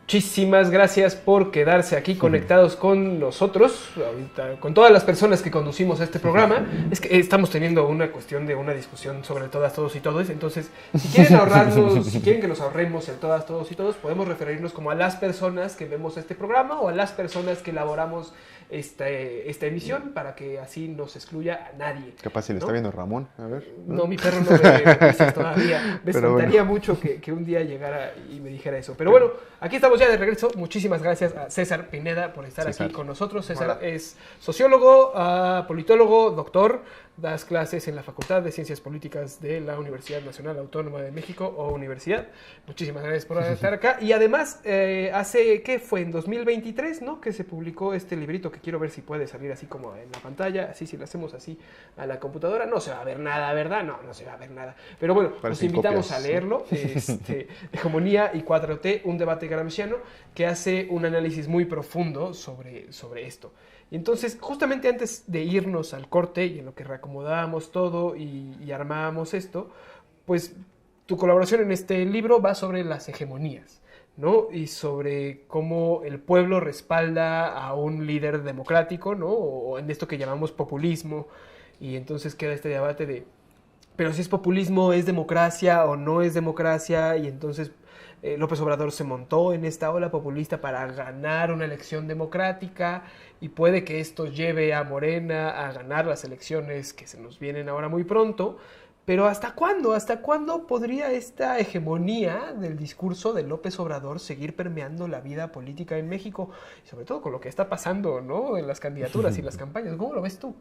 Muchísimas gracias por quedarse aquí conectados con nosotros, ahorita, con todas las personas que conducimos este programa. Es que estamos teniendo una cuestión de una discusión sobre todas, todos y todos. Entonces, si quieren ahorrarnos, si quieren que nos ahorremos el todas, todos y todos, podemos referirnos como a las personas que vemos este programa o a las personas que elaboramos esta emisión, para que así no se excluya a nadie. Capaz si le está viendo Ramón, a ver. No, mi perro no ve noticias todavía. Me espantaría mucho que un día llegara y me dijera eso. Pero bueno, aquí estamos ya de regreso. Muchísimas gracias a César Pineda por estar aquí con nosotros. César es sociólogo, politólogo, doctor. Das clases en la Facultad de Ciencias Políticas de la Universidad Nacional Autónoma de México o Universidad. Muchísimas gracias por estar acá. Y además, ¿qué fue? En 2023, ¿no? Que se publicó este librito que quiero ver si puede salir así como en la pantalla. Así, si lo hacemos así a la computadora, no se va a ver nada, ¿verdad? No se va a ver nada. Pero bueno, los invitamos a leerlo. Hegemonía y 4T, un debate gramsciano, que hace un análisis muy profundo sobre esto. Y entonces, justamente antes de irnos al corte y en lo que reacomodábamos todo y armábamos esto, pues tu colaboración en este libro va sobre las hegemonías, ¿no? Y sobre cómo el pueblo respalda a un líder democrático, ¿no? O en esto que llamamos populismo. Y entonces queda este debate de, pero si es populismo, ¿es democracia o no es democracia? Y entonces López Obrador se montó en esta ola populista para ganar una elección democrática, y puede que esto lleve a Morena a ganar las elecciones que se nos vienen ahora muy pronto. Pero ¿hasta cuándo? ¿Hasta cuándo podría esta hegemonía del discurso de López Obrador seguir permeando la vida política en México? Y sobre todo con lo que está pasando, ¿no?, en las candidaturas y las campañas. ¿Cómo lo ves tú?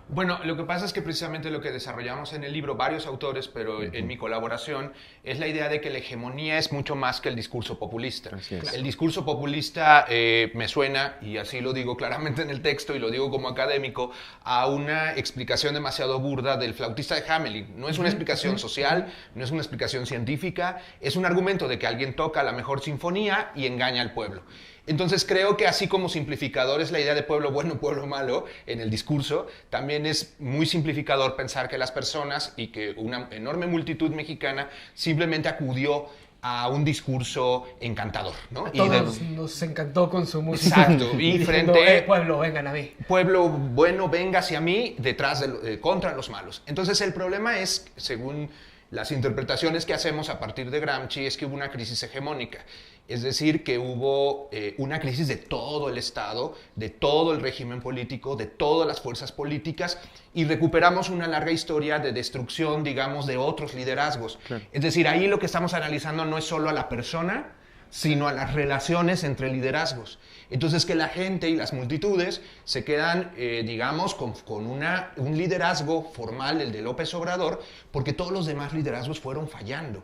Bueno, lo que pasa es que precisamente lo que desarrollamos en el libro, varios autores, pero en mi colaboración, es la idea de que la hegemonía es mucho más que el discurso populista. El discurso populista me suena, y así lo digo claramente en el texto y lo digo como académico, a una explicación demasiado burda del flautista de Hamelin. No es una explicación social, no es una explicación científica, es un argumento de que alguien toca la mejor sinfonía y engaña al pueblo. Entonces creo que así como simplificador es la idea de pueblo bueno, pueblo malo en el discurso, también es muy simplificador pensar que las personas y que una enorme multitud mexicana simplemente acudió a un discurso encantador, ¿no? A todos nos encantó con su música. Exacto. Y diciendo, frente pueblo, vengan a mí. Pueblo bueno, venga hacia mí, detrás contra los malos. Entonces el problema es, según las interpretaciones que hacemos a partir de Gramsci, es que hubo una crisis hegemónica. Es decir, que hubo una crisis de todo el Estado, de todo el régimen político, de todas las fuerzas políticas, y recuperamos una larga historia de destrucción, digamos, de otros liderazgos. Claro. Es decir, ahí lo que estamos analizando no es solo a la persona, sino a las relaciones entre liderazgos. Entonces, que la gente y las multitudes se quedan, digamos, con un liderazgo formal, el de López Obrador, porque todos los demás liderazgos fueron fallando.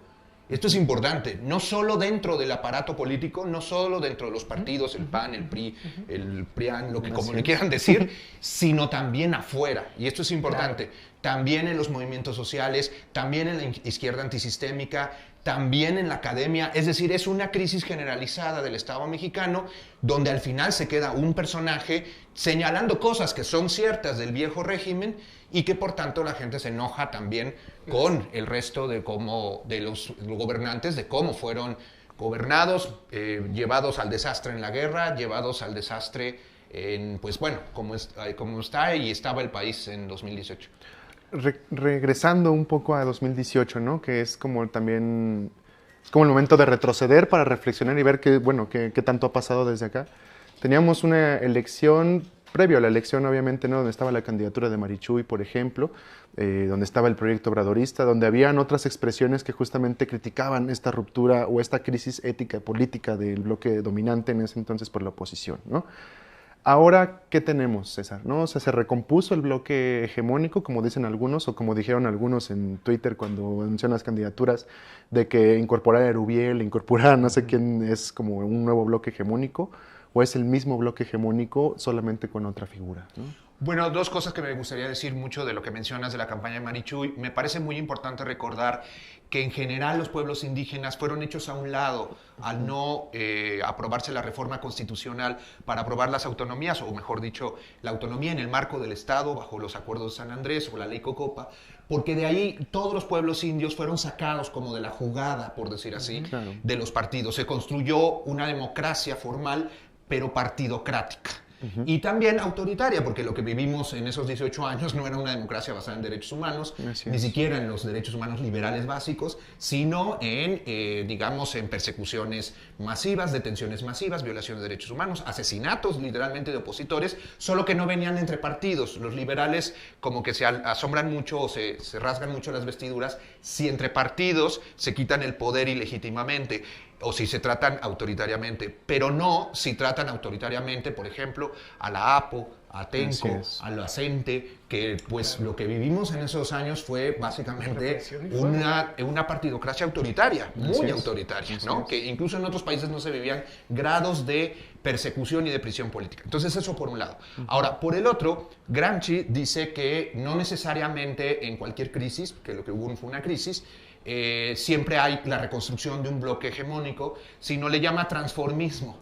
Esto es importante, no solo dentro del aparato político, no solo dentro de los partidos, el PAN, el PRI, el PRIAN, lo que como le quieran decir, sino también afuera. Y esto es importante, también en los movimientos sociales, también en la izquierda antisistémica, también en la academia. Es decir, es una crisis generalizada del Estado mexicano, donde al final se queda un personaje señalando cosas que son ciertas del viejo régimen, y que por tanto la gente se enoja también con el resto de los gobernantes, de cómo fueron gobernados, llevados al desastre en la guerra, llevados al desastre en, pues bueno, como está y estaba el país en 2018. Regresando un poco a 2018, ¿no? Que es como también, es como el momento de retroceder para reflexionar y ver qué tanto ha pasado desde acá. Teníamos una elección, previo a la elección obviamente, ¿no?, donde estaba la candidatura de Marichuy, por ejemplo, donde estaba el proyecto obradorista, donde habían otras expresiones que justamente criticaban esta ruptura o esta crisis ética y política del bloque dominante en ese entonces por la oposición, ¿no? Ahora, ¿qué tenemos, César? ¿No? O sea, ¿se recompuso el bloque hegemónico, como dicen algunos, o como dijeron algunos en Twitter cuando anunciaron las candidaturas, de que incorporar a Erubiel, incorporar a no sé quién es como un nuevo bloque hegemónico? ¿O es el mismo bloque hegemónico solamente con otra figura, ¿no? Bueno, dos cosas que me gustaría decir mucho de lo que mencionas de la campaña de Marichuy. Me parece muy importante recordar que en general los pueblos indígenas fueron hechos a un lado al no aprobarse la reforma constitucional para aprobar las autonomías, o mejor dicho, la autonomía en el marco del Estado bajo los acuerdos de San Andrés o la ley Cocopa, porque de ahí todos los pueblos indios fueron sacados como de la jugada, por decir así, de los partidos. Se construyó una democracia formal, pero partidocrática. Y también autoritaria, porque lo que vivimos en esos 18 años no era una democracia basada en derechos humanos, ni siquiera en los derechos humanos liberales básicos, sino en, digamos, en persecuciones masivas, detenciones masivas, violaciones de derechos humanos, asesinatos literalmente de opositores, solo que no venían entre partidos. Los liberales como que se asombran mucho o se rasgan mucho las vestiduras si entre partidos se quitan el poder ilegítimamente, o si se tratan autoritariamente, pero no si tratan autoritariamente, por ejemplo, a la APO, a TENCO, a la CENTE, que pues lo que vivimos en esos años fue básicamente una partidocracia autoritaria, muy autoritaria, ¿no? Que incluso en otros países no se vivían grados de persecución y de prisión política. Entonces eso por un lado. Ahora, por el otro, Gramsci dice que no necesariamente en cualquier crisis, que lo que hubo fue una crisis, siempre hay la reconstrucción de un bloque hegemónico, sino le llama transformismo.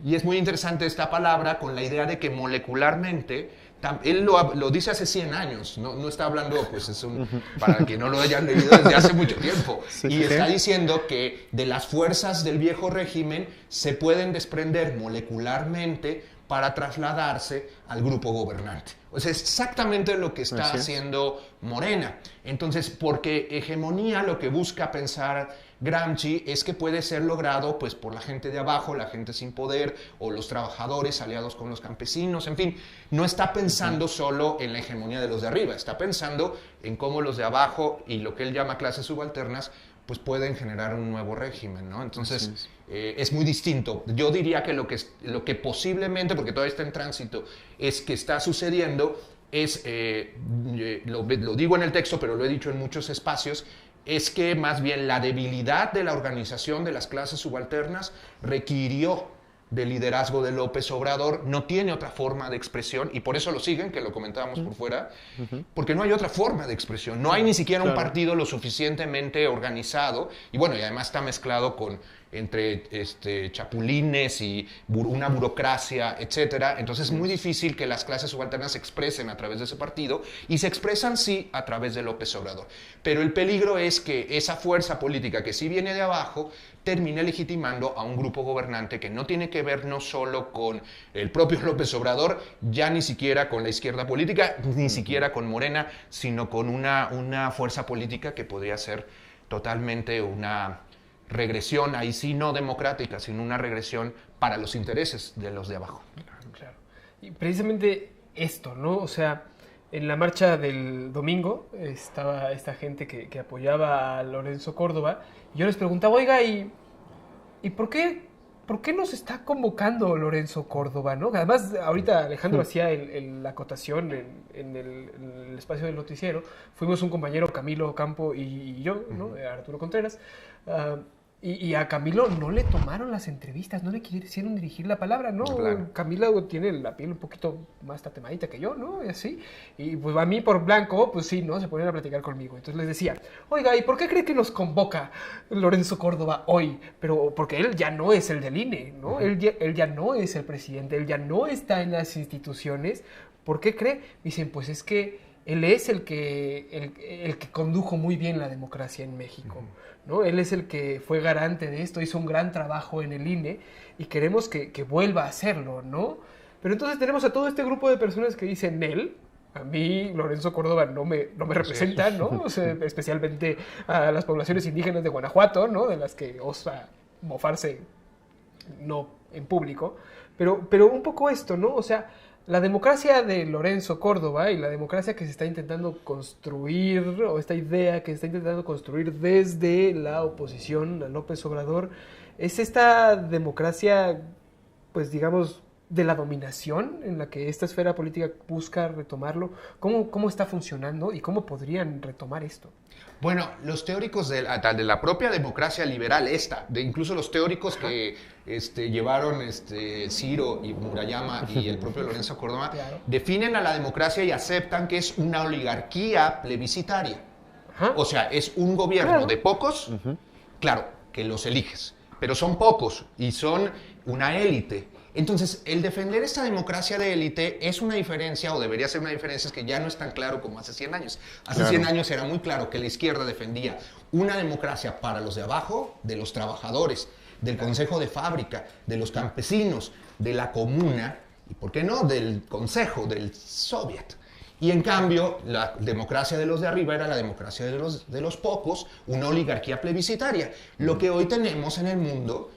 Y es muy interesante esta palabra con la idea de que molecularmente, él lo dice hace 100 años, no está hablando, pues para que no lo hayan leído desde hace mucho tiempo, está diciendo que de las fuerzas del viejo régimen se pueden desprender molecularmente para trasladarse al grupo gobernante. O sea, es exactamente lo que está haciendo Morena. Entonces, porque hegemonía lo que busca pensar Gramsci es que puede ser logrado pues, por la gente de abajo, la gente sin poder, o los trabajadores aliados con los campesinos, en fin. No está pensando solo en la hegemonía de los de arriba, está pensando en cómo los de abajo y lo que él llama clases subalternas pues pueden generar un nuevo régimen, ¿no? Entonces, es muy distinto. Yo diría que lo que posiblemente, porque todavía está en tránsito, es que está sucediendo, es, lo digo en el texto, pero lo he dicho en muchos espacios, es que más bien la debilidad de la organización de las clases subalternas requirió del liderazgo de López Obrador, no tiene otra forma de expresión, y por eso lo siguen, que lo comentábamos por fuera, porque no hay otra forma de expresión, no hay ni siquiera un partido lo suficientemente organizado, y bueno, y además está mezclado entre chapulines y una burocracia, etcétera. Entonces es muy difícil que las clases subalternas se expresen a través de ese partido, y se expresan sí a través de López Obrador. Pero el peligro es que esa fuerza política que sí viene de abajo termine legitimando a un grupo gobernante que no tiene que ver no solo con el propio López Obrador, ya ni siquiera con la izquierda política, ni siquiera con Morena, sino con una fuerza política que podría ser totalmente una regresión, ahí sí no democrática, sino una regresión para los intereses de los de abajo. Claro. Y precisamente esto, ¿no? O sea, en la marcha del domingo estaba esta gente que apoyaba a Lorenzo Córdoba, y yo les preguntaba, oiga, ¿y por qué nos está convocando Lorenzo Córdoba, ¿no? Además, ahorita Alejandro hacía la acotación en el espacio del noticiero. Fuimos un compañero, Camilo Campo y yo, ¿no? Arturo Contreras. Y a Camilo no le tomaron las entrevistas, no le quisieron dirigir la palabra, ¿no? Claro. Camilo tiene la piel un poquito más tatemadita que yo, ¿no? Y así. Y pues a mí por blanco, pues sí, ¿no? Se ponían a platicar conmigo. Entonces les decía, oiga, ¿y por qué cree que nos convoca Lorenzo Córdoba hoy? Pero porque él ya no es el del INE, ¿no? Él ya no es el presidente, él ya no está en las instituciones. ¿Por qué cree? Dicen, pues es que él es el que condujo muy bien la democracia en México, ¿no? Él es el que fue garante de esto, hizo un gran trabajo en el INE y queremos que vuelva a hacerlo, ¿no? Pero entonces tenemos a todo este grupo de personas que dicen él. A mí, Lorenzo Córdoba no me representa, ¿no? O sea, especialmente a las poblaciones indígenas de Guanajuato, ¿no? De las que osa mofarse, no en público. Pero un poco esto, ¿no? O sea, la democracia de Lorenzo Córdoba y la democracia que se está intentando construir, o esta idea que se está intentando construir desde la oposición a López Obrador, es esta democracia, pues digamos, de la dominación en la que esta esfera política busca retomarlo. ¿Cómo está funcionando y cómo podrían retomar esto? Bueno, los teóricos de la propia democracia liberal, incluso los teóricos que llevaron Ciro y Murayama y el propio Lorenzo Córdoba, definen a la democracia y aceptan que es una oligarquía plebiscitaria. Ajá. O sea, es un gobierno de pocos, claro, que los eliges, pero son pocos y son una élite. Entonces, el defender esta democracia de élite es una diferencia, o debería ser una diferencia, es que ya no es tan claro como hace 100 años. Hace 100 años era muy claro que la izquierda defendía una democracia para los de abajo, de los trabajadores, del consejo de fábrica, de los campesinos, de la comuna, y por qué no, del consejo, del soviet. Y en cambio, la democracia de los de arriba era la democracia de los pocos, una oligarquía plebiscitaria. Lo que hoy tenemos en el mundo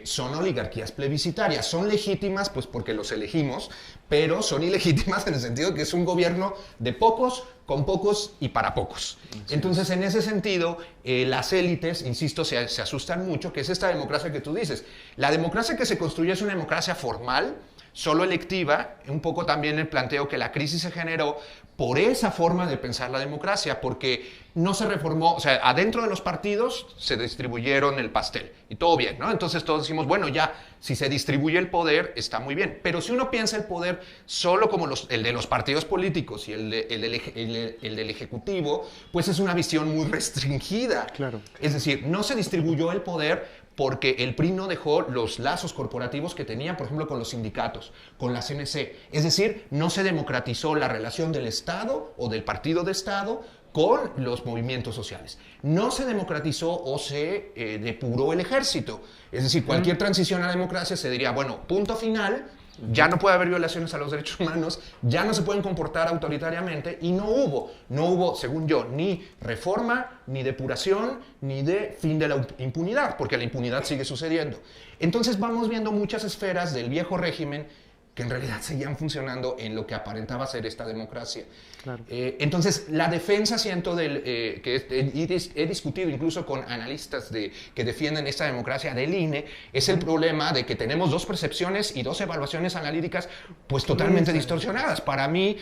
son oligarquías plebiscitarias. Son legítimas pues porque los elegimos, pero son ilegítimas en el sentido de que es un gobierno de pocos, con pocos y para pocos. Entonces, en ese sentido, las élites, insisto, se asustan mucho, que es esta democracia que tú dices. La democracia que se construye es una democracia formal, solo electiva, un poco también el planteo que la crisis se generó por esa forma de pensar la democracia, porque no se reformó, o sea, adentro de los partidos se distribuyeron el pastel y todo bien, ¿no? Entonces todos decimos, bueno, ya, si se distribuye el poder, está muy bien, pero si uno piensa el poder solo como el de los partidos políticos y el del Ejecutivo, pues es una visión muy restringida. Claro. Es decir, no se distribuyó el poder porque el PRI no dejó los lazos corporativos que tenía, por ejemplo, con los sindicatos, con la CNC. Es decir, no se democratizó la relación del Estado o del partido de Estado con los movimientos sociales. No se democratizó o se depuró el ejército. Es decir, cualquier transición a la democracia se diría, bueno, punto final, ya no puede haber violaciones a los derechos humanos, ya no se pueden comportar autoritariamente, y no hubo, según yo, ni reforma, ni depuración, ni de fin de la impunidad, porque la impunidad sigue sucediendo. Entonces vamos viendo muchas esferas del viejo régimen que en realidad seguían funcionando en lo que aparentaba ser esta democracia. Claro. Entonces, la defensa, siento, que he discutido incluso con analistas que defienden esta democracia del INE, es el problema de que tenemos dos percepciones y dos evaluaciones analíticas pues totalmente distorsionadas. Para mí,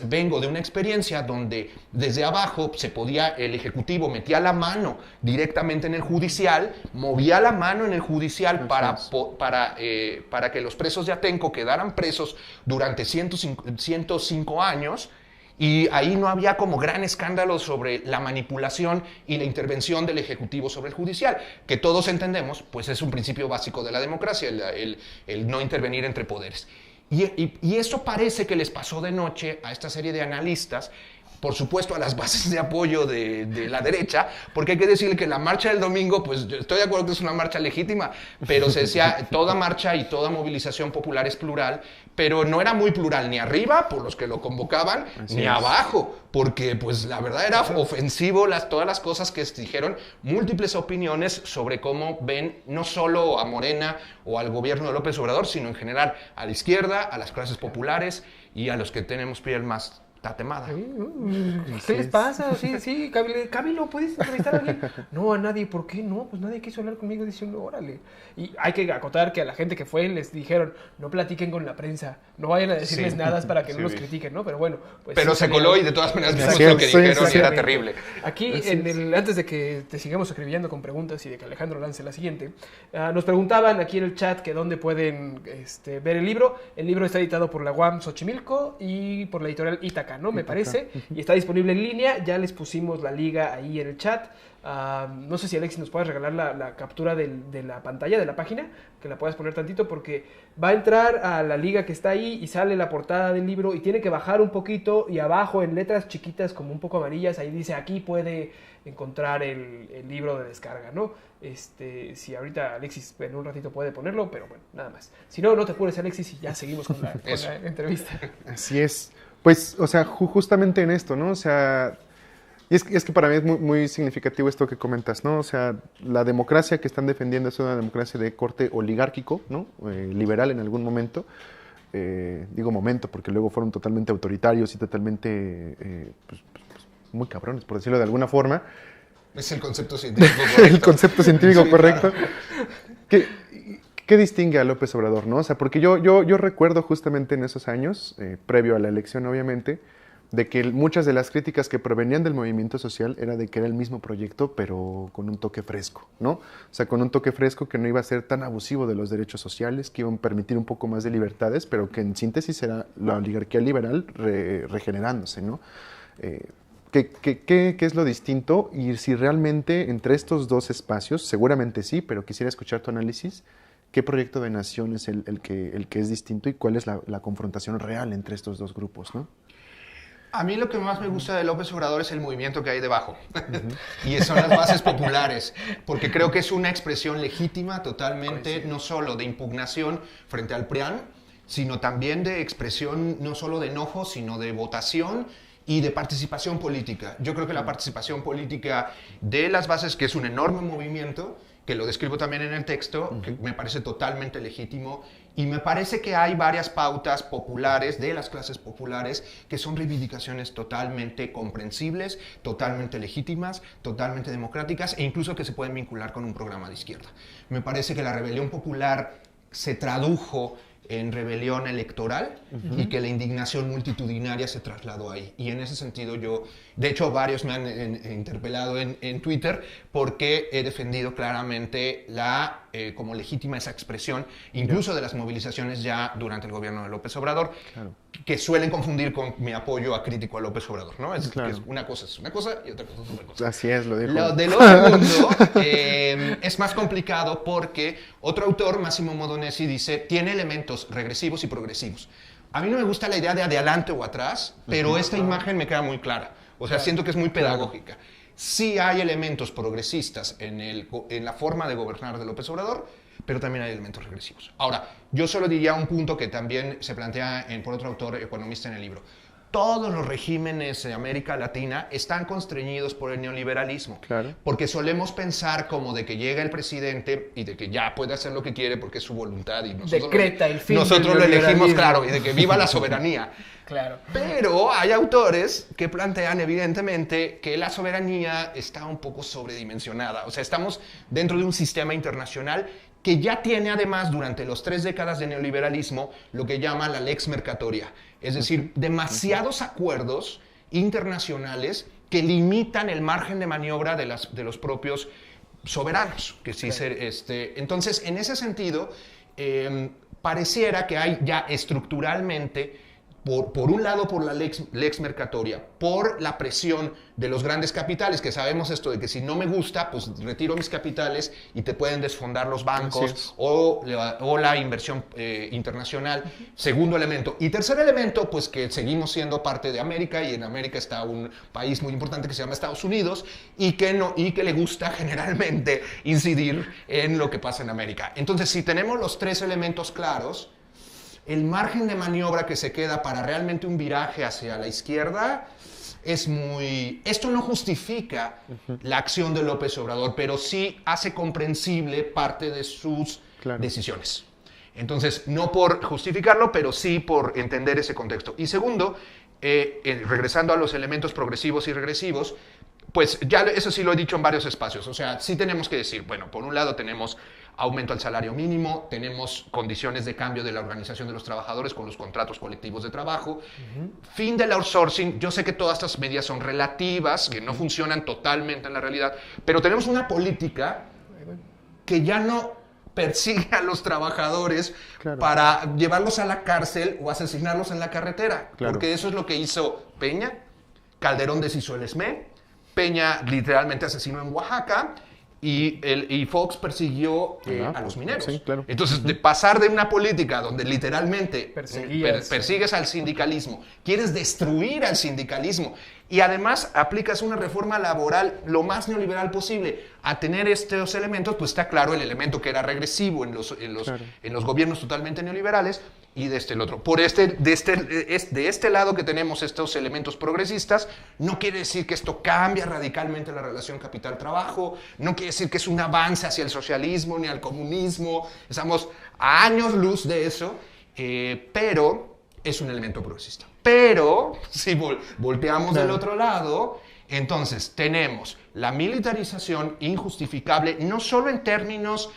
vengo de una experiencia donde desde abajo el Ejecutivo metía la mano directamente en el judicial, movía la mano en el judicial para que los presos de Atenco quedaran presos durante 105 años, y ahí no había como gran escándalo sobre la manipulación y la intervención del Ejecutivo sobre el Judicial, que todos entendemos, pues es un principio básico de la democracia, el no intervenir entre poderes. Y eso parece que les pasó de noche a esta serie de analistas, por supuesto a las bases de apoyo de la derecha, porque hay que decir que la marcha del domingo, pues yo estoy de acuerdo que es una marcha legítima, pero se decía, toda marcha y toda movilización popular es plural, pero no era muy plural ni arriba, por los que lo convocaban, ni abajo, porque pues la verdad era ofensivo todas las cosas que se dijeron, múltiples opiniones sobre cómo ven no solo a Morena o al gobierno de López Obrador, sino en general a la izquierda, a las clases populares y a los que tenemos piel más tatemada. ¿Qué les pasa? Sí, Camilo, ¿puedes entrevistar a alguien? No, a nadie. ¿Por qué no? Pues nadie quiso hablar conmigo diciendo, órale. Y hay que acotar que a la gente que fue les dijeron, no platiquen con la prensa, no vayan a decirles nada para que no los critiquen, ¿no? Pero bueno. Pues, pero se coló y de todas maneras vimos lo que dijeron y era terrible. Aquí, antes de que te sigamos escribiendo con preguntas y de que Alejandro lance la siguiente, nos preguntaban aquí en el chat que dónde pueden ver el libro. El libro está editado por la UAM Xochimilco y por la editorial Ítaca, ¿no? Me parece, y está disponible en línea. Ya les pusimos la liga ahí en el chat. No sé si Alexis nos puedes regalar la captura de la pantalla de la página, que la puedas poner tantito, porque va a entrar a la liga que está ahí y sale la portada del libro y tiene que bajar un poquito, y abajo en letras chiquitas como un poco amarillas ahí dice, aquí puede encontrar el libro de descarga, ¿no? Si ahorita Alexis en un ratito puede ponerlo, pero bueno, nada más. Si no, no te apures, Alexis, y ya seguimos con la entrevista. Así es. Pues, o sea, justamente en esto, ¿no? O sea, y es que para mí es muy, muy significativo esto que comentas, ¿no? O sea, la democracia que están defendiendo es una democracia de corte oligárquico, ¿no? Liberal en algún momento. Digo momento porque luego fueron totalmente autoritarios y totalmente, pues, muy cabrones, por decirlo de alguna forma. Es el concepto científico correcto. El concepto científico correcto. Claro. ¿Qué distingue a López Obrador, no? O sea, porque yo recuerdo justamente en esos años, previo a la elección obviamente, de que muchas de las críticas que provenían del movimiento social era de que era el mismo proyecto, pero con un toque fresco, ¿no? O sea, con un toque fresco que no iba a ser tan abusivo de los derechos sociales, que iban a permitir un poco más de libertades, pero que en síntesis era la oligarquía liberal regenerándose, ¿no? ¿Qué es lo distinto? Y si realmente entre estos dos espacios, seguramente sí, pero quisiera escuchar tu análisis. ¿Qué proyecto de nación es el que es distinto y cuál es la confrontación real entre estos dos grupos, ¿no? A mí lo que más me gusta de López Obrador es el movimiento que hay debajo. Y son las bases populares, porque creo que es una expresión legítima totalmente, no solo de impugnación frente al PRIAN, sino también de expresión no solo de enojo, sino de votación y de participación política. Yo creo que la participación política de las bases, que es un enorme movimiento, que lo describo también en el texto, que me parece totalmente legítimo, y me parece que hay varias pautas populares, de las clases populares, que son reivindicaciones totalmente comprensibles, totalmente legítimas, totalmente democráticas, e incluso que se pueden vincular con un programa de izquierda. Me parece que la rebelión popular se tradujo en rebelión electoral y que la indignación multitudinaria se trasladó ahí. Y en ese sentido yo, de hecho varios me han interpelado en Twitter porque he defendido claramente como legítima esa expresión, incluso de las movilizaciones ya durante el gobierno de López Obrador, que suelen confundir con mi apoyo crítico a López Obrador, ¿no? Es una cosa es una cosa y otra cosa es otra cosa. Así es, lo dijo. Lo de lo segundo es más complicado porque otro autor, Massimo Modonesi, dice, tiene elementos regresivos y progresivos. A mí no me gusta la idea de adelante o atrás, pero esta imagen me queda muy clara. O sea, siento que es muy pedagógica. Sí hay elementos progresistas en la forma de gobernar de López Obrador, pero también hay elementos regresivos. Ahora, yo solo diría un punto que también se plantea por otro autor economista en el libro. Todos los regímenes de América Latina están constreñidos por el neoliberalismo. Claro. Porque solemos pensar como de que llega el presidente y de que ya puede hacer lo que quiere porque es su voluntad. Y decreta el fin nosotros lo elegimos, claro, y de que viva la soberanía. Claro. Pero hay autores que plantean evidentemente que la soberanía está un poco sobredimensionada. O sea, estamos dentro de un sistema internacional que ya tiene además durante las 3 décadas de neoliberalismo lo que llama la lex mercatoria, es decir, demasiados acuerdos internacionales que limitan el margen de maniobra de los propios soberanos. Entonces, en ese sentido, pareciera que hay ya estructuralmente, por un lado por la lex mercatoria, por la presión de los grandes capitales, que sabemos esto de que si no me gusta, pues retiro mis capitales y te pueden desfondar los bancos o la inversión internacional. Segundo elemento. Y tercer elemento, pues que seguimos siendo parte de América y en América está un país muy importante que se llama Estados Unidos y que le gusta generalmente incidir en lo que pasa en América. Entonces, si tenemos los 3 elementos claros, el margen de maniobra que se queda para realmente un viraje hacia la izquierda es muy... Esto no justifica la acción de López Obrador, pero sí hace comprensible parte de sus decisiones. Entonces, no por justificarlo, pero sí por entender ese contexto. Y segundo, regresando a los elementos progresivos y regresivos, pues ya eso sí lo he dicho en varios espacios. O sea, sí tenemos que decir, bueno, por un lado tenemos aumento al salario mínimo, tenemos condiciones de cambio de la organización de los trabajadores con los contratos colectivos de trabajo, fin del outsourcing. Yo sé que todas estas medidas son relativas, que no funcionan totalmente en la realidad, pero tenemos una política que ya no persigue a los trabajadores para llevarlos a la cárcel o asesinarlos en la carretera, porque eso es lo que hizo Peña. Calderón deshizo el SME, Peña literalmente asesinó en Oaxaca, y Fox persiguió a los mineros. Entonces, de pasar de una política donde literalmente persigues al sindicalismo, quieres destruir al sindicalismo y además aplicas una reforma laboral lo más neoliberal posible a tener estos elementos, pues está claro el elemento que era regresivo en los gobiernos totalmente neoliberales y de el otro. De este lado que tenemos estos elementos progresistas, no quiere decir que esto cambia radicalmente la relación capital-trabajo, no quiere decir que es un avance hacia el socialismo ni al comunismo, estamos a años luz de eso, pero es un elemento progresista. Pero si volteamos del otro lado, entonces tenemos la militarización injustificable, no solo en términos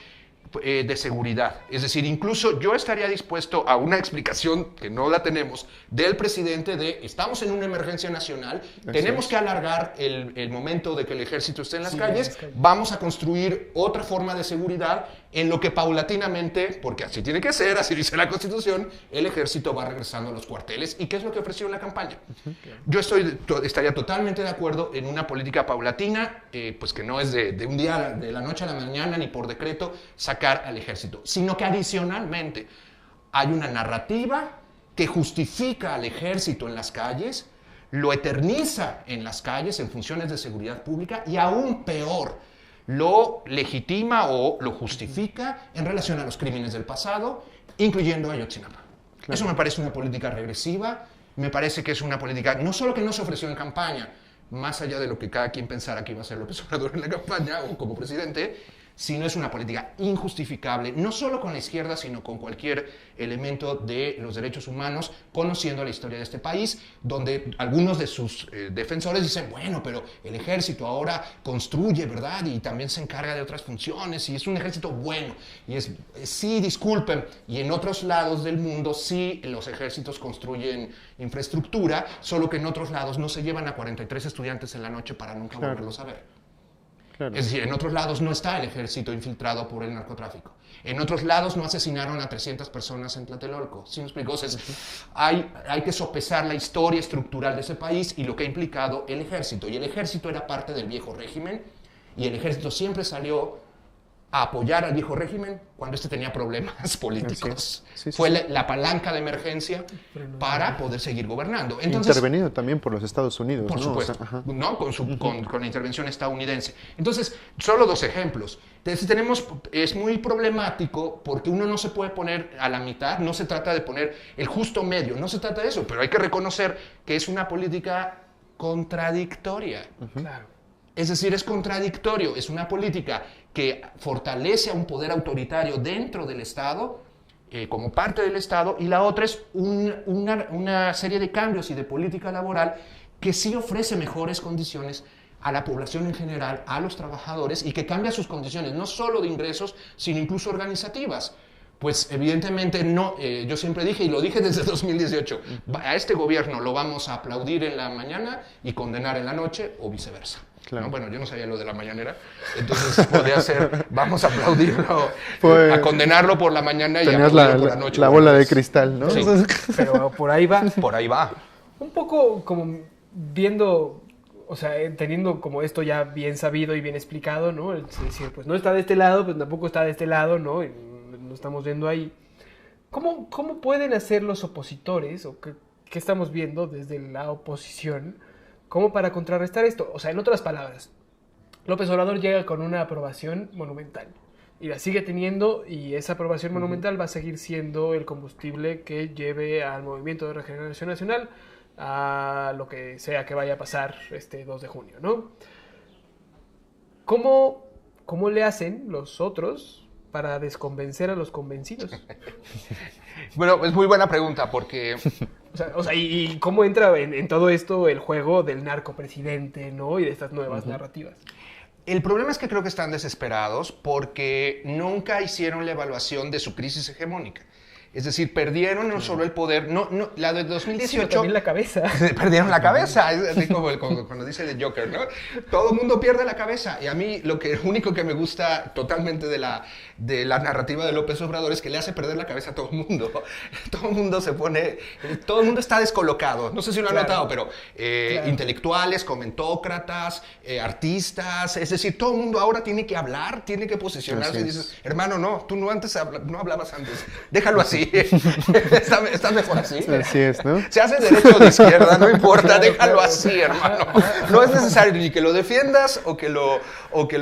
de seguridad. Es decir, incluso yo estaría dispuesto a una explicación, que no la tenemos, del presidente de estamos en una emergencia nacional, tenemos que alargar el momento de que el ejército esté en las calles, vamos a construir otra forma de seguridad en lo que paulatinamente, porque así tiene que ser, así dice la Constitución, el ejército va regresando a los cuarteles. ¿Y qué es lo que ofreció en la campaña? Yo estaría totalmente de acuerdo en una política paulatina, pues que no es de un día, de la noche a la mañana, ni por decreto, sacar al ejército, sino que adicionalmente hay una narrativa que justifica al ejército en las calles, lo eterniza en las calles en funciones de seguridad pública y aún peor, lo legitima o lo justifica en relación a los crímenes del pasado, incluyendo Ayotzinapa. Claro. Eso me parece una política regresiva, me parece que es una política no solo que no se ofreció en campaña, más allá de lo que cada quien pensara que iba a ser López Obrador en la campaña o como presidente, sino es una política injustificable, no solo con la izquierda, sino con cualquier elemento de los derechos humanos, conociendo la historia de este país, donde algunos de sus defensores dicen, bueno, pero el ejército ahora construye, ¿verdad? Y también se encarga de otras funciones, y es un ejército bueno. Y sí, disculpen, y en otros lados del mundo sí los ejércitos construyen infraestructura, solo que en otros lados no se llevan a 43 estudiantes en la noche para nunca volverlos a ver. Claro. Es decir, en otros lados no está el ejército infiltrado por el narcotráfico. En otros lados no asesinaron a 300 personas en Tlatelolco. ¿Sí me explico? O sea, hay que sopesar la historia estructural de ese país y lo que ha implicado el ejército. Y el ejército era parte del viejo régimen y el ejército siempre salió a apoyar al viejo régimen cuando este tenía problemas políticos. Fue la palanca de emergencia para poder seguir gobernando. Entonces, intervenido también por los Estados Unidos. Por supuesto, o sea, ¿no? Con la intervención estadounidense. Entonces, solo dos ejemplos. Entonces, es muy problemático porque uno no se puede poner a la mitad, no se trata de poner el justo medio, no se trata de eso, pero hay que reconocer que es una política contradictoria. Claro. Es decir, es contradictorio, es una política que fortalece a un poder autoritario dentro del Estado, como parte del Estado, y la otra es una serie de cambios y de política laboral que sí ofrece mejores condiciones a la población en general, a los trabajadores, y que cambia sus condiciones, no solo de ingresos, sino incluso organizativas. Pues evidentemente no, yo siempre dije, y lo dije desde 2018, a este gobierno lo vamos a aplaudir en la mañana y condenar en la noche, o viceversa. Claro. ¿No? Bueno, yo no sabía lo de la mañanera, entonces podía ser, vamos a aplaudirlo, a condenarlo por la mañana y aplaudirlo por la noche. La bola de cristal, ¿no? Sí. Pero por ahí va. Por ahí va. Un poco como viendo, o sea, teniendo como esto ya bien sabido y bien explicado, ¿no? Es decir, pues no está de este lado, pues tampoco está de este lado, ¿no? Y nos estamos viendo ahí. ¿Cómo pueden hacer los opositores, o qué estamos viendo desde la oposición, como para contrarrestar esto? O sea, en otras palabras, López Obrador llega con una aprobación monumental y la sigue teniendo, y esa aprobación monumental va a seguir siendo el combustible que lleve al Movimiento de Regeneración Nacional a lo que sea que vaya a pasar este 2 de junio, ¿no? ¿Cómo le hacen los otros para desconvencer a los convencidos? Bueno, es muy buena pregunta porque... O sea, ¿y cómo entra en todo esto el juego del narcopresidente, ¿no? Y de estas nuevas narrativas. El problema es que creo que están desesperados porque nunca hicieron la evaluación de su crisis hegemónica. Es decir, perdieron no solo el poder, la de 2018... también la cabeza. Perdieron la cabeza, es así como cuando dice The Joker, ¿no? Todo el mundo pierde la cabeza. Y a mí lo único que me gusta totalmente de la narrativa de López Obrador es que le hace perder la cabeza a todo el mundo. Todo el mundo todo el mundo está descolocado. No sé si lo han notado, pero intelectuales, comentócratas, artistas, es decir, todo el mundo ahora tiene que hablar, tiene que posicionarse. Y dices, hermano, no, tú no hablabas antes, déjalo así. ¿Estás mejor así? Así es, ¿no? Se hace derecho o de izquierda, no importa, déjalo así, hermano. No es necesario ni que lo defiendas o que lo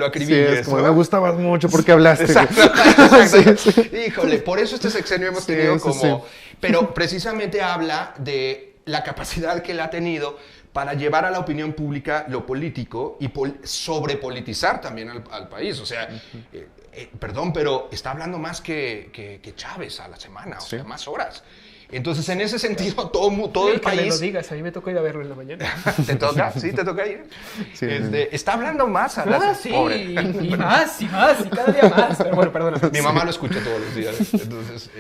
acribilles. Sí, es como, ¿no? Me gustabas mucho porque hablaste. Exacto. Sí. Híjole, por eso este sexenio hemos tenido como... Sí. Pero precisamente habla de la capacidad que él ha tenido para llevar a la opinión pública lo político y sobrepolitizar también al país. O sea... perdón, pero está hablando más que Chávez a la semana, o sea, más horas. Entonces, en ese sentido, todo el país... Que me lo digas, a mí me toca ir a verlo en la mañana. ¿Te toca? ¿Sí? ¿Te toca ir? Sí, está hablando más a la... Sí, y más, y cada día más. Pero bueno, perdón. Mi mamá lo escucha todos los días, entonces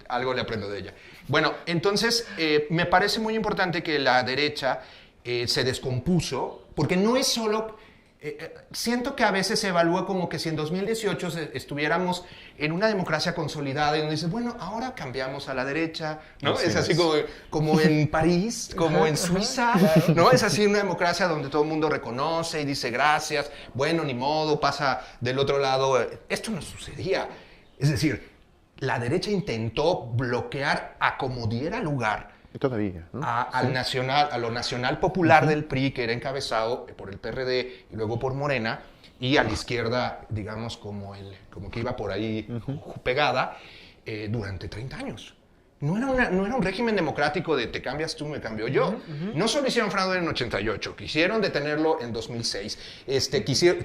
algo le aprendo de ella. Bueno, entonces, me parece muy importante que la derecha se descompuso, porque no es solo... siento que a veces se evalúa como que si en 2018 estuviéramos en una democracia consolidada y uno dice, bueno, ahora cambiamos a la derecha, ¿no? Es así como en París, como en Suiza, ¿no? Es así una democracia donde todo el mundo reconoce y dice gracias, bueno, ni modo, pasa del otro lado. Esto no sucedía. Es decir, la derecha intentó bloquear a como diera lugar todavía, ¿no? a lo nacional popular del PRI, que era encabezado por el PRD y luego por Morena, y a la izquierda, digamos, como que iba por ahí pegada, durante 30 años. No era un régimen democrático de te cambias tú, me cambio yo. No solo hicieron fraude en 88, quisieron detenerlo en 2006,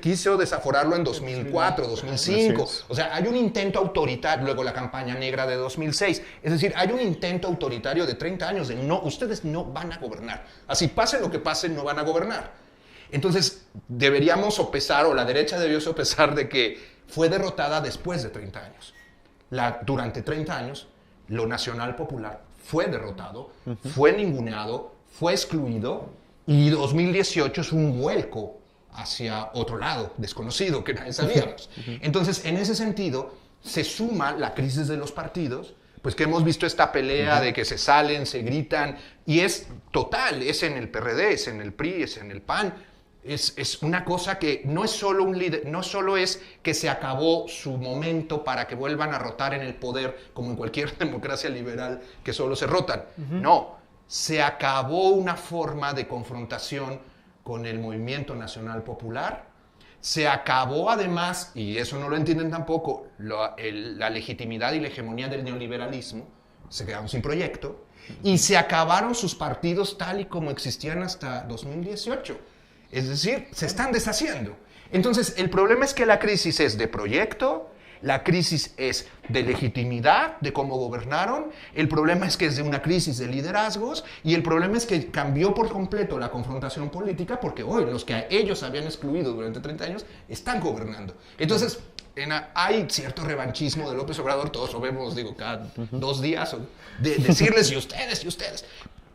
quiso desaforarlo en 2004, 2005. O sea, hay un intento autoritario, luego la campaña negra de 2006. Es decir, hay un intento autoritario de 30 años de no, ustedes no van a gobernar. Así pase lo que pase, no van a gobernar. Entonces, deberíamos sopesar, o la derecha debió sopesar de que fue derrotada después de 30 años. Durante 30 años, lo nacional popular fue derrotado, fue ninguneado, fue excluido, y 2018 es un vuelco hacia otro lado, desconocido, que nadie sabíamos. Entonces, en ese sentido, se suma la crisis de los partidos, pues que hemos visto esta pelea de que se salen, se gritan, y es total, es en el PRD, es en el PRI, es en el PAN. Es una cosa que no es solo un líder, no solo es que se acabó su momento para que vuelvan a rotar en el poder, como en cualquier democracia liberal que solo se rotan. No, se acabó una forma de confrontación con el movimiento nacional popular. Se acabó además, y eso no lo entienden tampoco, la legitimidad y la hegemonía del neoliberalismo. Se quedaron sin proyecto. Y se acabaron sus partidos tal y como existían hasta 2018. Es decir, se están deshaciendo. Entonces, el problema es que la crisis es de proyecto, la crisis es de legitimidad, de cómo gobernaron, el problema es que es de una crisis de liderazgos, y el problema es que cambió por completo la confrontación política, porque hoy los que ellos habían excluido durante 30 años están gobernando. Entonces, hay cierto revanchismo de López Obrador, todos lo vemos, digo, cada 2 días, de decirles, y ustedes.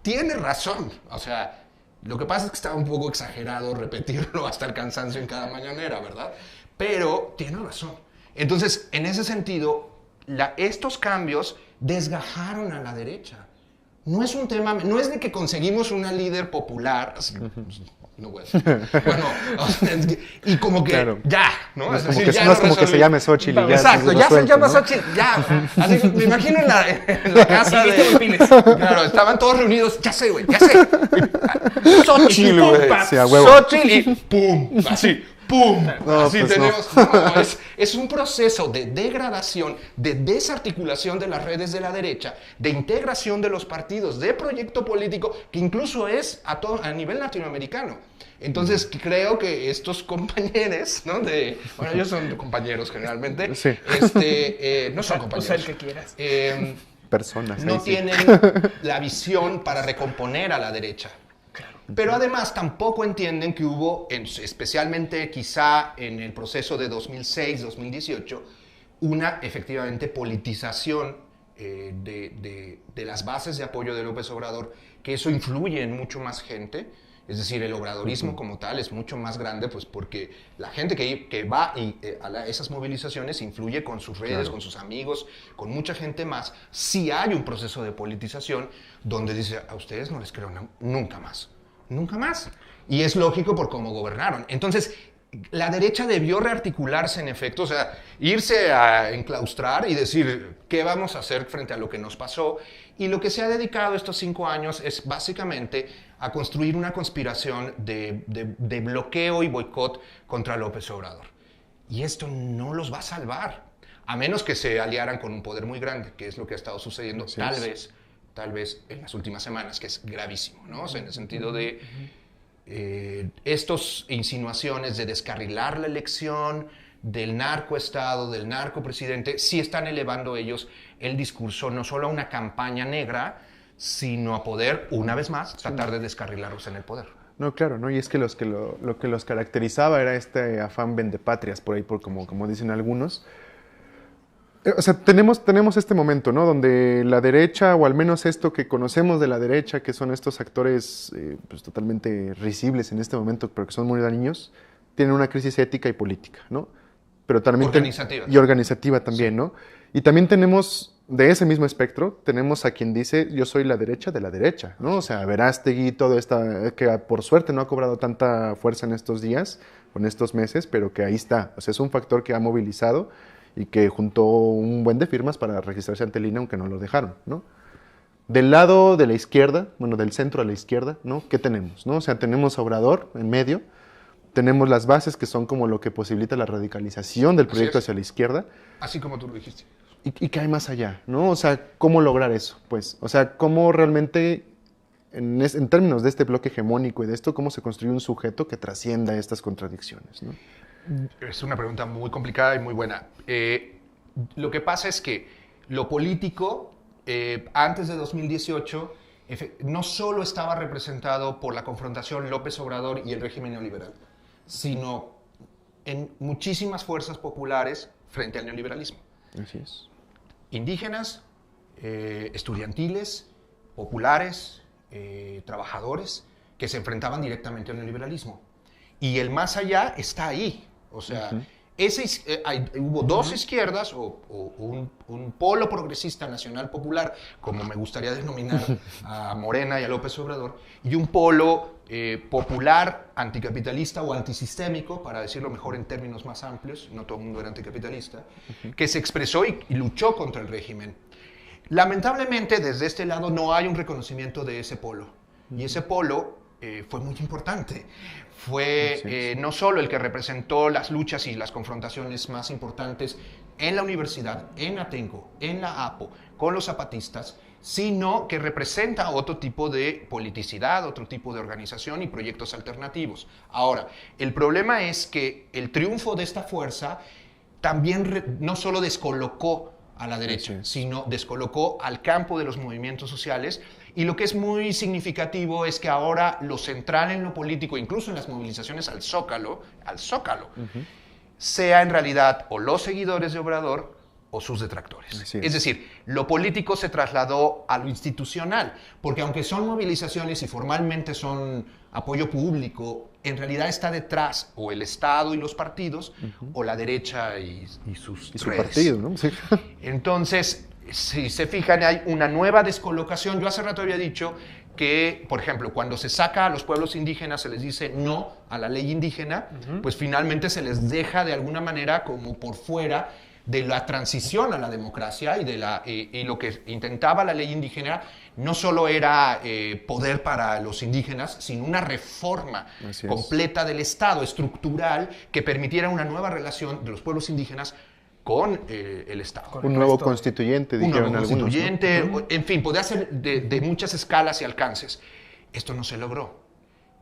Tiene razón, o sea, lo que pasa es que estaba un poco exagerado repetirlo hasta el cansancio en cada mañanera, ¿verdad? Pero tiene razón. Entonces, en ese sentido, estos cambios desgajaron a la derecha. No es un tema, no es de que conseguimos una líder popular, así, no puede ser. Bueno, y como que claro. ya, ¿no? Es como que, ya no es como que se llame Xochitl y ya. Exacto, ya se llama Xochitl, ya. Así, me imagino en la casa de... Claro, estaban todos reunidos, ya sé, güey, ya sé. Xochitl, güey. Sí, a huevo. Xochitl y pum, así. ¡Pum! No, así pues tenemos. Es un proceso de degradación, de desarticulación de las redes de la derecha, de integración de los partidos, de proyecto político, que incluso es a nivel latinoamericano. Entonces, creo que estos compañeros, ¿no? Bueno, ellos son compañeros generalmente. Sí. No son compañeros. O sea, el que quieras. Personas. No tienen la visión para recomponer a la derecha. Pero además tampoco entienden que hubo, especialmente quizá en el proceso de 2006-2018, una efectivamente politización de las bases de apoyo de López Obrador, que eso influye en mucho más gente. Es decir, el obradorismo como tal es mucho más grande, pues porque la gente que va a esas movilizaciones influye con sus redes, con sus amigos, con mucha gente más. Sí hay un proceso de politización donde dice, a ustedes no les creo nunca más. Nunca más. Y es lógico por cómo gobernaron. Entonces, la derecha debió rearticularse en efecto, o sea, irse a enclaustrar y decir, ¿qué vamos a hacer frente a lo que nos pasó? Y lo que se ha dedicado estos 5 años es básicamente a construir una conspiración de bloqueo y boicot contra López Obrador. Y esto no los va a salvar, a menos que se aliaran con un poder muy grande, que es lo que ha estado sucediendo, tal vez en las últimas semanas, que es gravísimo, ¿no? O sea, en el sentido de estas insinuaciones de descarrilar la elección, del narcoestado, del narcopresidente, sí están elevando ellos el discurso no solo a una campaña negra, sino a poder, una vez más, tratar de descarrilarlos en el poder. No, claro, ¿no? Y es que lo que los caracterizaba era este afán vendepatrias, por ahí, como dicen algunos. O sea, tenemos este momento, ¿no? Donde la derecha, o al menos esto que conocemos de la derecha, que son estos actores pues, totalmente risibles en este momento, pero que son muy dañinos, tienen una crisis ética y política, ¿no? Pero también organizativa. Y organizativa también, sí. ¿No? Y también tenemos, de ese mismo espectro, tenemos a quien dice, yo soy la derecha de la derecha, ¿no? O sea, Verástegui, todo esta, que por suerte no ha cobrado tanta fuerza en estos días, o en estos meses, pero que ahí está. O sea, es un factor que ha movilizado y que juntó un buen de firmas para registrarse ante el INE, aunque no lo dejaron, ¿no? Del lado de la izquierda, bueno, del centro a la izquierda, ¿no? ¿Qué tenemos, no? O sea, tenemos a Obrador en medio, tenemos las bases que son como lo que posibilita la radicalización del proyecto hacia la izquierda. Así como tú lo dijiste. ¿Y qué hay más allá, no? O sea, ¿cómo lograr eso? Pues, o sea, ¿cómo realmente, en términos de este bloque hegemónico y de esto, cómo se construye un sujeto que trascienda estas contradicciones, ¿no? Es una pregunta muy complicada y muy buena. Lo que pasa es que lo político, antes de 2018, no solo estaba representado por la confrontación López Obrador y el régimen neoliberal, sino en muchísimas fuerzas populares frente al neoliberalismo. Así es. Indígenas, estudiantiles, populares, trabajadores, que se enfrentaban directamente al neoliberalismo. Y el más allá está ahí. O sea, hubo dos izquierdas, o un polo progresista nacional popular, como me gustaría denominar a Morena y a López Obrador, y un polo popular anticapitalista o antisistémico, para decirlo mejor en términos más amplios, no todo el mundo era anticapitalista, que se expresó y luchó contra el régimen. Lamentablemente, desde este lado no hay un reconocimiento de ese polo, y ese polo fue muy importante. Fue no solo el que representó las luchas y las confrontaciones más importantes en la universidad, en Atenco, en la APO, con los zapatistas, sino que representa otro tipo de politicidad, otro tipo de organización y proyectos alternativos. Ahora, el problema es que el triunfo de esta fuerza también no solo descolocó a la derecha, sino descolocó al campo de los movimientos sociales. Y lo que es muy significativo es que ahora lo central en lo político, incluso en las movilizaciones al Zócalo, sea en realidad o los seguidores de Obrador o sus detractores. Es decir, lo político se trasladó a lo institucional, porque aunque son movilizaciones y formalmente son apoyo público, en realidad está detrás o el Estado y los partidos, o la derecha y sus redes. Su partido, ¿no? Sí. Entonces, si se fijan, hay una nueva descolocación. Yo hace rato había dicho que, por ejemplo, cuando se saca a los pueblos indígenas, se les dice no a la ley indígena, pues finalmente se les deja de alguna manera como por fuera de la transición a la democracia y lo que intentaba la ley indígena no solo era poder para los indígenas, sino una reforma completa del Estado, estructural, que permitiera una nueva relación de los pueblos indígenas con el Estado. Un nuevo constituyente, dijeron algunos. Un nuevo constituyente, ¿no? En fin, podía ser de muchas escalas y alcances. Esto no se logró.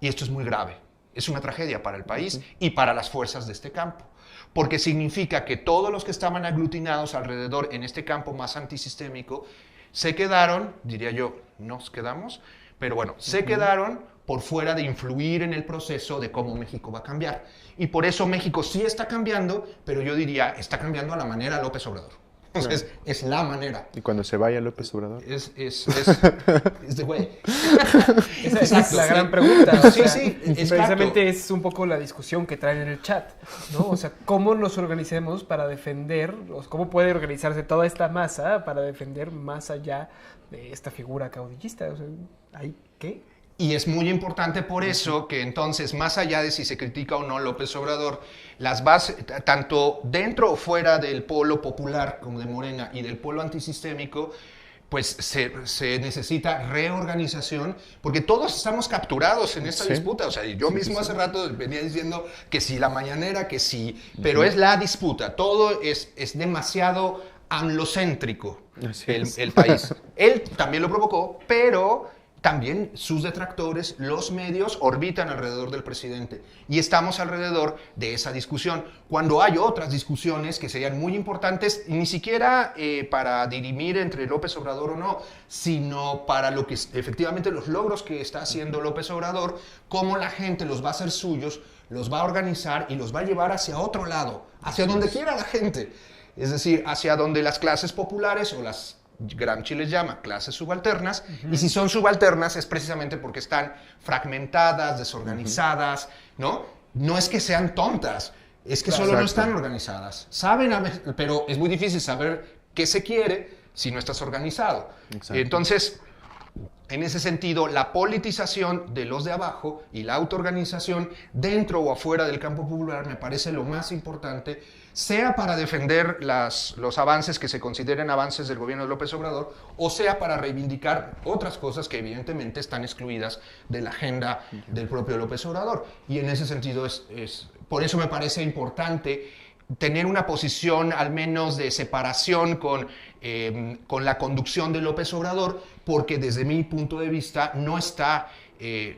Y esto es muy grave. Es una tragedia para el país y para las fuerzas de este campo. Porque significa que todos los que estaban aglutinados alrededor en este campo más antisistémico se quedaron, diría yo, nos quedamos, pero bueno, se quedaron por fuera de influir en el proceso de cómo México va a cambiar. Y por eso México sí está cambiando, pero yo diría, está cambiando a la manera López Obrador. Entonces, es la manera. Y cuando se vaya López Obrador. Es de güey. Esa es la gran pregunta. O sea, sí, precisamente es un poco la discusión que traen en el chat, ¿no? O sea, ¿cómo nos organicemos para defender, o cómo puede organizarse toda esta masa para defender más allá de esta figura caudillista? O sea, ¿hay qué? Y es muy importante por eso que entonces, más allá de si se critica o no López Obrador, las bases, tanto dentro o fuera del polo popular como de Morena y del polo antisistémico, pues se necesita reorganización, porque todos estamos capturados en esta disputa. O sea, yo mismo hace rato venía diciendo que si la mañanera, que sí, pero es la disputa. Todo es demasiado amlocéntrico el país. Él también lo provocó, pero también sus detractores, los medios, orbitan alrededor del presidente. Y estamos alrededor de esa discusión. Cuando hay otras discusiones que serían muy importantes, ni siquiera para dirimir entre López Obrador o no, sino para lo que efectivamente los logros que está haciendo López Obrador, cómo la gente los va a hacer suyos, los va a organizar y los va a llevar hacia otro lado, hacia donde quiera la gente. Es decir, hacia donde las clases populares o las Gramsci les llama clases subalternas, y si son subalternas es precisamente porque están fragmentadas, desorganizadas, ¿no? no es que sean tontas, es que solo no están organizadas. Saben, pero es muy difícil saber qué se quiere si no estás organizado. Exacto. Entonces, en ese sentido, la politización de los de abajo y la autoorganización dentro o afuera del campo popular me parece lo más importante, sea para defender los avances que se consideren avances del gobierno de López Obrador, o sea para reivindicar otras cosas que evidentemente están excluidas de la agenda del propio López Obrador. Y en ese sentido, por eso me parece importante tener una posición al menos de separación con la conducción de López Obrador, porque desde mi punto de vista no está,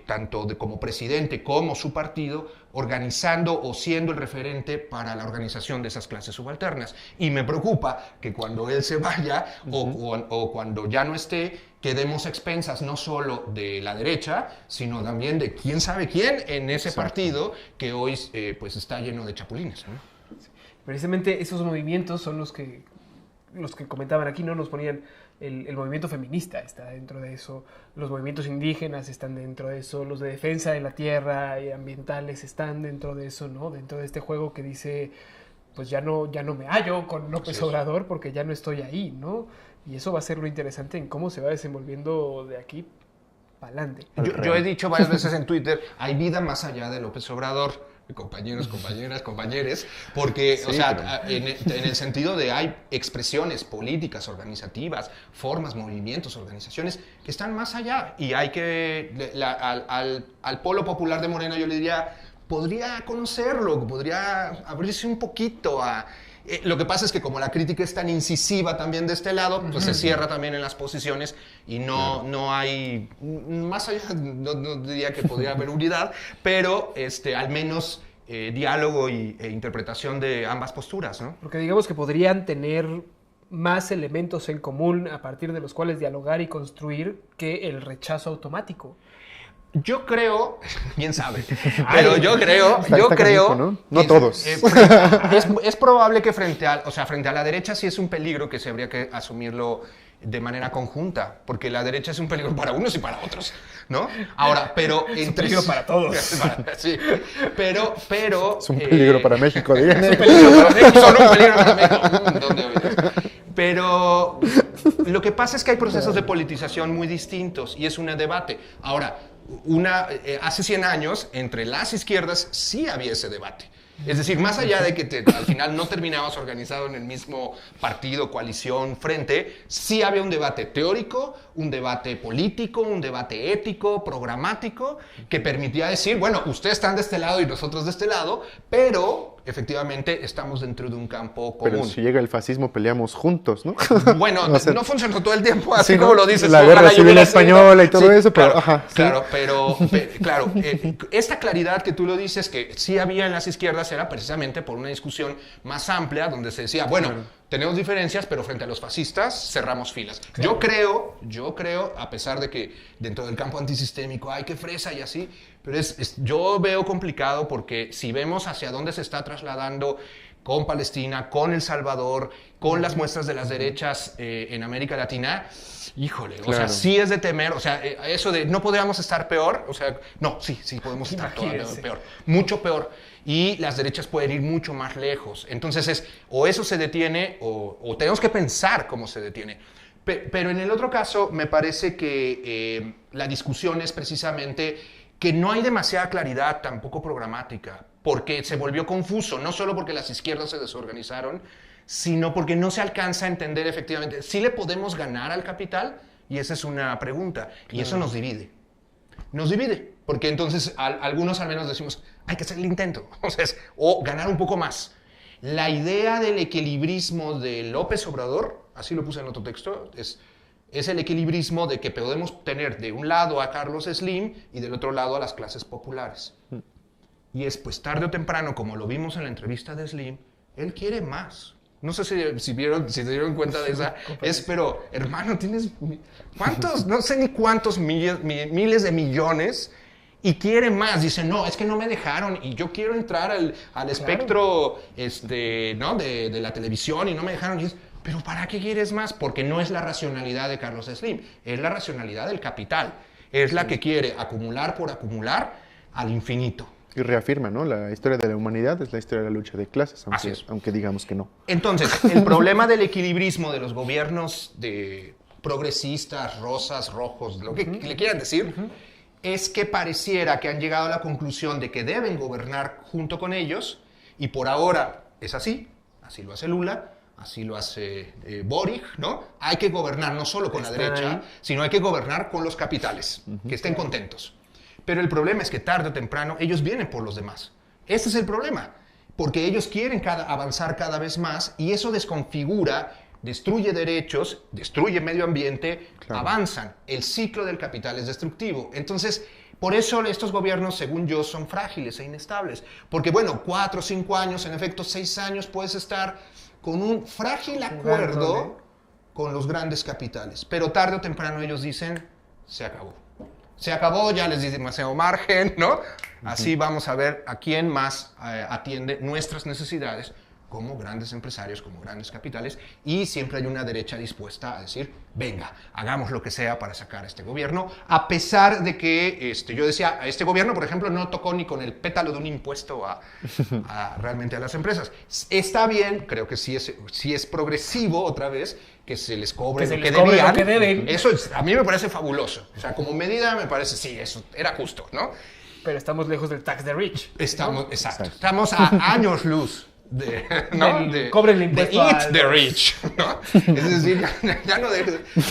tanto como presidente como su partido, organizando o siendo el referente para la organización de esas clases subalternas. Y me preocupa que cuando él se vaya o cuando ya no esté, quedemos a expensas no solo de la derecha, sino también de quién sabe quién en ese partido que hoy pues está lleno de chapulines, ¿no? Precisamente esos movimientos son los que comentaban aquí, ¿no? Nos ponían el movimiento feminista está dentro de eso, los movimientos indígenas están dentro de eso, los de defensa de la tierra y ambientales están dentro de eso, ¿no? Dentro de este juego que dice, pues ya no me hallo con López Obrador porque ya no estoy ahí, ¿no? Y eso va a ser lo interesante en cómo se va desenvolviendo de aquí para adelante. Yo he dicho varias veces en Twitter, hay vida más allá de López Obrador. Compañeros, compañeras, compañeres, porque, sí, o sea, en el sentido de hay expresiones políticas, organizativas, formas, movimientos, organizaciones que están más allá y hay que, al polo popular de Morena yo le diría, podría conocerlo, podría abrirse un poquito a... lo que pasa es que como la crítica es tan incisiva también de este lado, pues se cierra también en las posiciones y no hay, más allá, no diría que podría haber unidad, pero al menos diálogo e interpretación de ambas posturas, ¿no? Porque digamos que podrían tener más elementos en común a partir de los cuales dialogar y construir que el rechazo automático. Yo creo, quién sabe, pero yo creo, ¿no? No todos. Es probable que frente a la derecha sí es un peligro que se habría que asumirlo de manera conjunta, porque la derecha es un peligro para unos y para otros, ¿no? Ahora, pero es un peligro para todos. Sí, pero es un peligro para México, digan. Es un peligro para México, son un peligro para México. ¿Dónde oyes? Pero lo que pasa es que hay procesos de politización muy distintos y es un debate. Ahora, hace 100 años, entre las izquierdas sí había ese debate. Es decir, más allá de que al final no terminabas organizado en el mismo partido, coalición, frente, sí había un debate teórico, un debate político, un debate ético, programático, que permitía decir, bueno, ustedes están de este lado y nosotros de este lado, pero efectivamente estamos dentro de un campo común. Pero si llega el fascismo peleamos juntos, ¿no? Bueno, no funcionó todo el tiempo, así como lo dices. La guerra civil española y todo eso, pero... Claro, claro, esta claridad que tú lo dices, que sí había en las izquierdas, era precisamente por una discusión más amplia, donde se decía, bueno, tenemos diferencias, pero frente a los fascistas cerramos filas. Claro. Yo creo, a pesar de que dentro del campo antisistémico hay que fresa y así, pero yo veo complicado porque si vemos hacia dónde se está trasladando con Palestina, con El Salvador, con las muestras de las derechas en América Latina, híjole, claro. O sea, sí es de temer, o sea, eso de no podríamos estar peor, o sea, no, sí podemos estar todavía peor, mucho peor. Y las derechas pueden ir mucho más lejos. Entonces o eso se detiene o tenemos que pensar cómo se detiene. Pero en el otro caso me parece que la discusión es precisamente que no hay demasiada claridad tampoco programática, porque se volvió confuso, no solo porque las izquierdas se desorganizaron, sino porque no se alcanza a entender efectivamente, ¿sí le podemos ganar al capital? Y esa es una pregunta, y eso nos divide. Nos divide, porque entonces algunos al menos decimos, hay que hacer el intento, o ganar un poco más. La idea del equilibrismo de López Obrador, así lo puse en otro texto, es el equilibrismo de que podemos tener de un lado a Carlos Slim y del otro lado a las clases populares. Y es pues tarde o temprano, como lo vimos en la entrevista de Slim, él quiere más. No sé si se dieron cuenta de esa. Pero, hermano, tienes ¿cuántos? No sé ni cuántos miles de millones y quiere más. Dice, no, es que no me dejaron y yo quiero entrar al espectro ¿no? de la televisión y no me dejaron. Y pero ¿para qué quieres más? Porque no es la racionalidad de Carlos Slim, es la racionalidad del capital. Es la que quiere acumular por acumular al infinito. Y reafirma, ¿no? La historia de la humanidad es la historia de la lucha de clases, aunque digamos que no. Entonces, el problema del equilibrismo de los gobiernos de progresistas, rosas, rojos, lo que le quieran decir, es que pareciera que han llegado a la conclusión de que deben gobernar junto con ellos, y por ahora es así lo hace Lula, así lo hace Boric, ¿no? Hay que gobernar no solo con la derecha, sino hay que gobernar con los capitales, que estén contentos. Pero el problema es que tarde o temprano ellos vienen por los demás. Ese es el problema, porque ellos quieren avanzar cada vez más y eso desconfigura, destruye derechos, destruye medio ambiente, avanzan. El ciclo del capital es destructivo. Entonces, por eso estos gobiernos, según yo, son frágiles e inestables. Porque, bueno, 4 o 5 años, en efecto 6 años, puedes estar con un frágil acuerdo con los grandes capitales. Pero tarde o temprano ellos dicen, se acabó. Se acabó, ya les di demasiado margen, ¿no? Así vamos a ver a quién más atiende nuestras necesidades como grandes empresarios, como grandes capitales, y siempre hay una derecha dispuesta a decir, venga, hagamos lo que sea para sacar a este gobierno, a pesar de que, yo decía, este gobierno, por ejemplo, no tocó ni con el pétalo de un impuesto realmente a las empresas. Está bien, creo que sí es progresivo, otra vez, que se les cobre lo que debían. Eso a mí me parece fabuloso. O sea, como medida me parece, sí, eso era justo, ¿no? Pero estamos lejos del tax the rich. Exacto. Estamos a años luz. Cobren el impuesto eat the rich, ¿no? Es decir, ya no de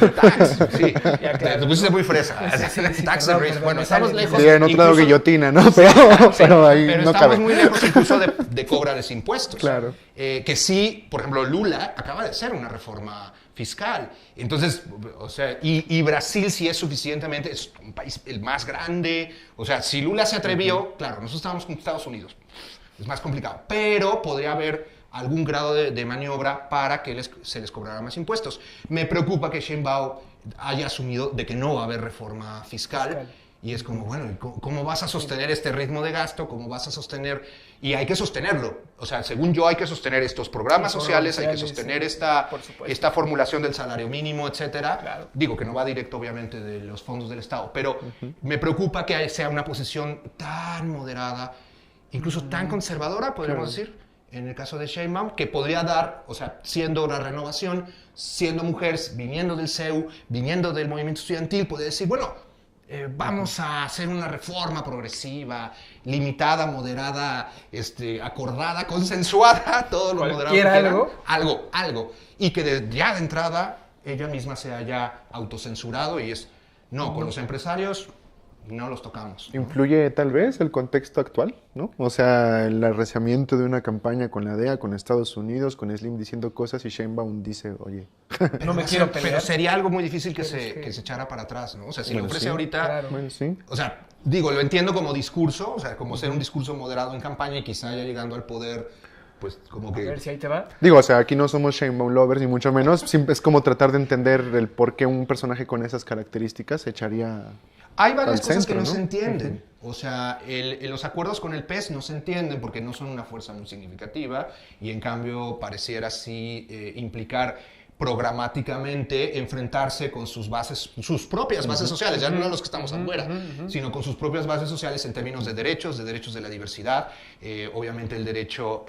tax, sí. Te pusiste muy fresa. Tax the rich. Bueno, estamos lejos. Sí, en otro lado guillotina, ¿no? Pero ahí pero no estamos cabe. muy lejos incluso de cobrar ese impuestos. Claro. Que sí, por ejemplo, Lula acaba de hacer una reforma fiscal. Entonces, o sea, y Brasil sí es suficientemente, es un país el más grande. O sea, si Lula se atrevió, claro, nosotros estábamos con Estados Unidos. Es más complicado, pero podría haber algún grado de maniobra para que se les cobrara más impuestos. Me preocupa que Sheinbaum haya asumido de que no va a haber reforma fiscal. Y es como, bueno, ¿cómo vas a sostener este ritmo de gasto? ¿Cómo vas a sostener? Y hay que sostenerlo. O sea, según yo, hay que sostener estos programas sociales, hay que sostener esta formulación del salario mínimo, etcétera. Claro. Digo que no va directo, obviamente, de los fondos del Estado, pero me preocupa que sea una posición tan moderada, incluso tan conservadora, podríamos decir, en el caso de Sheinbaum, que podría dar, o sea, siendo la renovación, siendo mujer, viniendo del CEU, viniendo del movimiento estudiantil, podría decir, bueno, vamos a hacer una reforma progresiva, limitada, moderada, acordada, consensuada, todo lo moderado que quieran. Algo. Y que ya de entrada ella misma se haya autocensurado y con los empresarios no los tocamos. ¿Influye tal vez el contexto actual, ¿no? O sea, el arreciamiento de una campaña con la DEA, con Estados Unidos, con Slim diciendo cosas y Sheinbaum dice, oye... no me quiero pelear. Pero sería algo muy difícil que se echara para atrás, ¿no? O sea, si lo ofrece ahorita... Claro. Bueno, sí. O sea, digo, lo entiendo como discurso, o sea, como ser un discurso moderado en campaña y quizá ya llegando al poder, pues como que... A ver si ahí te va. Digo, o sea, aquí no somos Sheinbaum lovers ni mucho menos, es como tratar de entender el por qué un personaje con esas características se echaría... Hay varias cosas que no se entienden. O sea, los acuerdos con el PES no se entienden porque no son una fuerza muy significativa y en cambio pareciera así implicar programáticamente enfrentarse con sus propias bases sociales, ya no los que estamos afuera, sino con sus propias bases sociales en términos de derechos de la diversidad, obviamente el derecho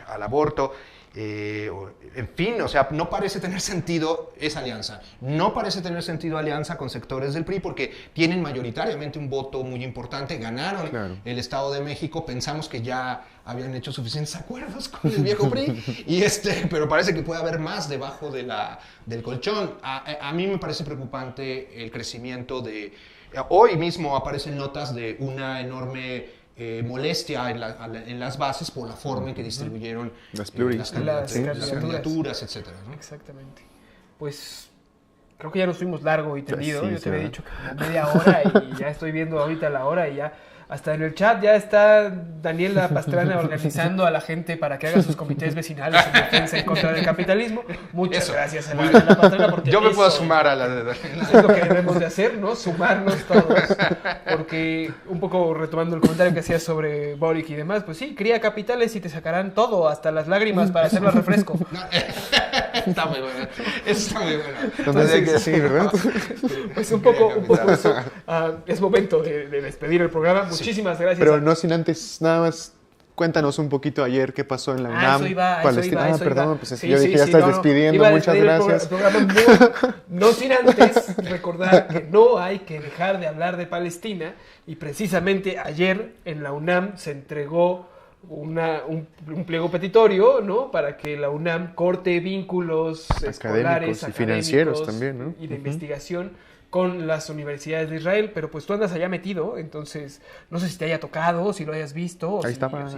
al aborto. En fin, o sea, no parece tener sentido esa alianza. No parece tener sentido alianza con sectores del PRI porque tienen mayoritariamente un voto muy importante. Ganaron el Estado de México. Pensamos que ya habían hecho suficientes acuerdos con el viejo PRI. Pero parece que puede haber más debajo del colchón. A mí me parece preocupante el crecimiento de... Hoy mismo aparecen notas de una enorme... molestia en las bases por la forma en que distribuyeron las candidaturas, etc. ¿no? Exactamente. Pues creo que ya nos fuimos largo y tendido. Sí, yo te había dicho como media hora y ya estoy viendo ahorita la hora y ya hasta en el chat ya está Daniela Pastrana organizando a la gente para que haga sus comités vecinales en defensa en contra del capitalismo. Muchas gracias a la Pastrana porque yo me puedo sumar a la es lo que debemos de hacer, ¿no? Sumarnos todos. Porque un poco retomando el comentario que hacías sobre Boric y demás, pues sí, cría capitales y te sacarán todo, hasta las lágrimas para hacerlo refresco. Está muy bueno. Eso está muy bueno. Entonces, sí, ¿verdad? Pues un poco eso. Es momento de despedir el programa. Muchísimas gracias. Pero no sin antes, nada más, cuéntanos un poquito ayer qué pasó en la UNAM. Perdón, pues yo dije, ya estás despidiendo, muchas gracias. No sin antes recordar que no hay que dejar de hablar de Palestina, y precisamente ayer en la UNAM se entregó un pliego petitorio, ¿no? Para que la UNAM corte vínculos escolares, y financieros también, ¿no? Y de investigación con las universidades de Israel, pero pues tú andas allá metido, entonces no sé si te haya tocado, si lo hayas visto. Ahí estaba.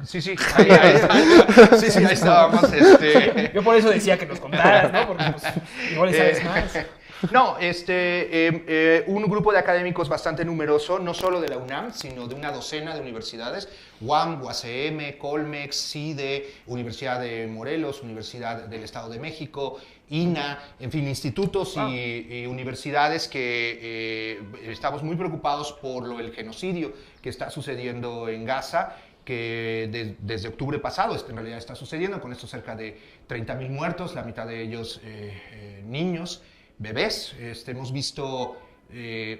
Sí, ahí estábamos. Yo por eso decía que nos contaras, ¿no? Porque pues, igual sabes más. No, un grupo de académicos bastante numeroso, no solo de la UNAM, sino de una docena de universidades, UAM, UACM, Colmex, CIDE, Universidad de Morelos, Universidad del Estado de México, INA, en fin, institutos y universidades que estamos muy preocupados por el genocidio que está sucediendo en Gaza, que desde octubre pasado en realidad está sucediendo, con estos cerca de 30,000 muertos, la mitad de ellos niños, bebés. Hemos visto,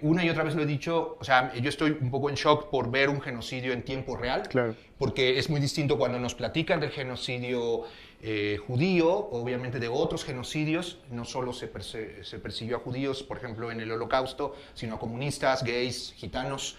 una y otra vez lo he dicho, o sea, yo estoy un poco en shock por ver un genocidio en tiempo real, claro, porque es muy distinto cuando nos platican del genocidio judío, obviamente de otros genocidios. No solo se persiguió a judíos, por ejemplo, en el Holocausto, sino a comunistas, gays, gitanos.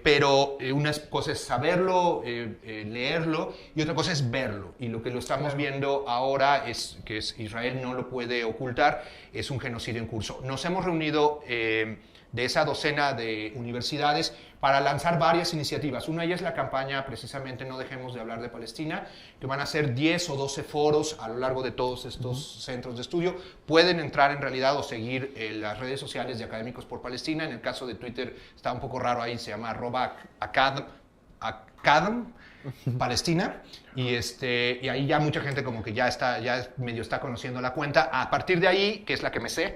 Pero una cosa es saberlo, leerlo, y otra cosa es verlo. Y lo que lo estamos viendo ahora es que Israel no lo puede ocultar, es un genocidio en curso. Nos hemos reunido de esa docena de universidades para lanzar varias iniciativas. Una de ellas es la campaña, precisamente, No Dejemos de Hablar de Palestina, que van a ser 10 o 12 foros a lo largo de todos estos centros de estudio. Pueden entrar en realidad o seguir las redes sociales de Académicos por Palestina. En el caso de Twitter está un poco raro ahí, se llama @academ Palestina, y ahí ya mucha gente como que ya medio está conociendo la cuenta. A partir de ahí, que es la que me sé,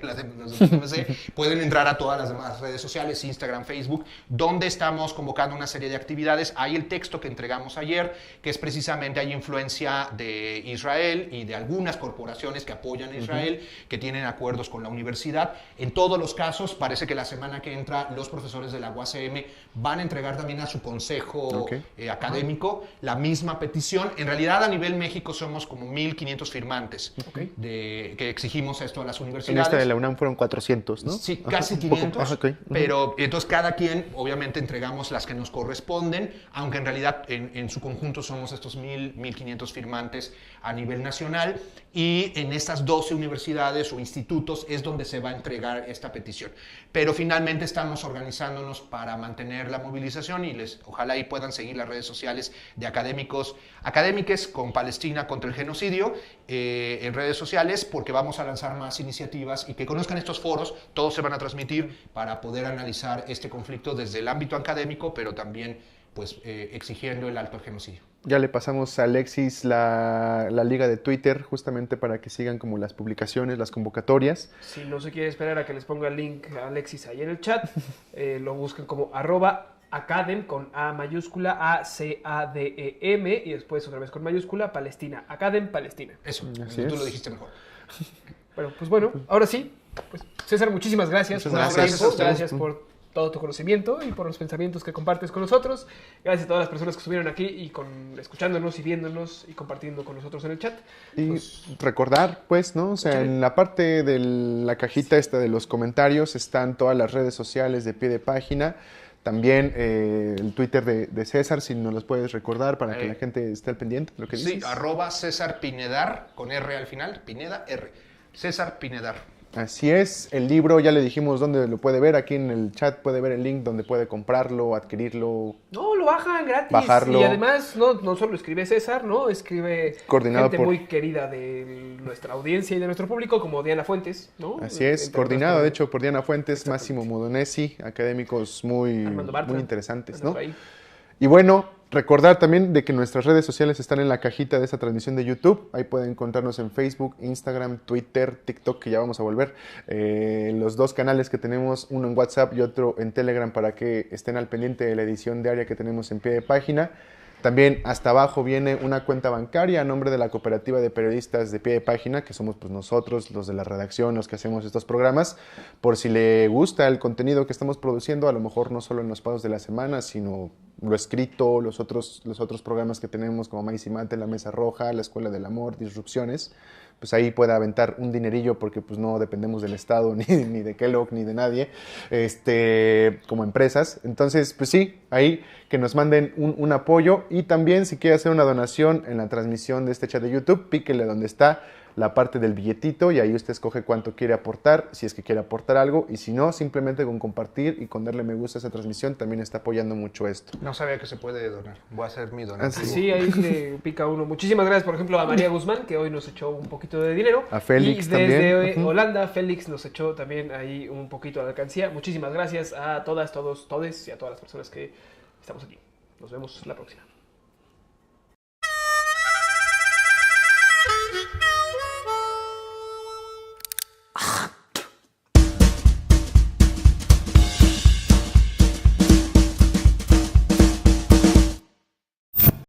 pueden entrar a todas las demás redes sociales, Instagram, Facebook, donde estamos convocando una serie de actividades. Hay el texto que entregamos ayer, que es precisamente, hay influencia de Israel y de algunas corporaciones que apoyan a Israel, que tienen acuerdos con la universidad. En todos los casos, parece que la semana que entra los profesores de la UACM van a entregar también a su consejo académico la misma petición. En realidad, a nivel México somos como 1,500 firmantes que exigimos esto a las universidades. En esta de la UNAM fueron 400, ¿no? Sí, casi 500. Pero entonces cada quien, obviamente, entregamos las que nos corresponden, aunque en realidad en su conjunto somos estos 1,500 firmantes a nivel nacional, y en estas 12 universidades o institutos es donde se va a entregar esta petición. Pero finalmente estamos organizándonos para mantener la movilización, y ojalá ahí puedan seguir las redes sociales de académiques con Palestina contra el genocidio en redes sociales, porque vamos a lanzar más iniciativas, y que conozcan estos foros. Todos se van a transmitir para poder analizar este conflicto desde el ámbito académico, pero también pues exigiendo el alto al genocidio. Ya le pasamos a Alexis la liga de Twitter, justamente para que sigan como las publicaciones, las convocatorias. Si no se quiere esperar a que les ponga el link a Alexis ahí en el chat, lo buscan como @academ con A mayúscula, ACADEM, y después otra vez con mayúscula, Palestina, Academ Palestina. Eso, tú lo dijiste mejor. Bueno, ahora sí, pues César, muchísimas gracias. Gracias por todo tu conocimiento y por los pensamientos que compartes con nosotros. Gracias a todas las personas que estuvieron aquí y escuchándonos y viéndonos y compartiendo con nosotros en el chat. Y recordar, pues, ¿no? O sea, en la parte de la cajita esta de los comentarios están todas las redes sociales de pie de página. También el Twitter de César, si nos los puedes recordar para que la gente esté al pendiente de lo que dices. Sí, @César Pinedar, con R al final, Pineda, R. César Pinedar. Así es, el libro ya le dijimos dónde lo puede ver, aquí en el chat puede ver el link donde puede comprarlo, adquirirlo. No, lo bajan gratis. Bajarlo. Y además no solo escribe César, ¿no? Escribe gente muy querida de nuestra audiencia y de nuestro público, como Diana Fuentes, ¿no? Así es, coordinado de hecho por Diana Fuentes, Máximo Modonesi, académicos muy interesantes, ¿no? Y bueno, recordar también de que nuestras redes sociales están en la cajita de esta transmisión de YouTube. Ahí pueden encontrarnos en Facebook, Instagram, Twitter, TikTok, que ya vamos a volver. Los dos canales que tenemos, uno en WhatsApp y otro en Telegram, para que estén al pendiente de la edición diaria que tenemos en pie de página. También hasta abajo viene una cuenta bancaria a nombre de la Cooperativa de Periodistas de Pie de Página, que somos pues nosotros, los de la redacción, los que hacemos estos programas. Por si le gusta el contenido que estamos produciendo, a lo mejor no solo en los pagos de la semana, sino lo escrito, los otros programas que tenemos como Maíz y Mate, La Mesa Roja, La Escuela del Amor, Disrupciones, pues ahí puede aventar un dinerillo porque pues no dependemos del Estado ni de Kellogg ni de nadie como empresas. Entonces pues sí, ahí que nos manden un apoyo, y también si quiere hacer una donación en la transmisión de este chat de YouTube, píquele donde está la parte del billetito y ahí usted escoge cuánto quiere aportar, si es que quiere aportar algo, y si no, simplemente con compartir y con darle me gusta a esa transmisión también está apoyando mucho esto. No sabía que se puede donar. Voy a hacer mi donación. Sí, ahí le pica uno. Muchísimas gracias, por ejemplo, a María Guzmán, que hoy nos echó un poquito de dinero. A Félix y también. Desde Holanda, Félix nos echó también ahí un poquito de alcancía. Muchísimas gracias a todas, todos, todes y a todas las personas que estamos aquí. Nos vemos la próxima.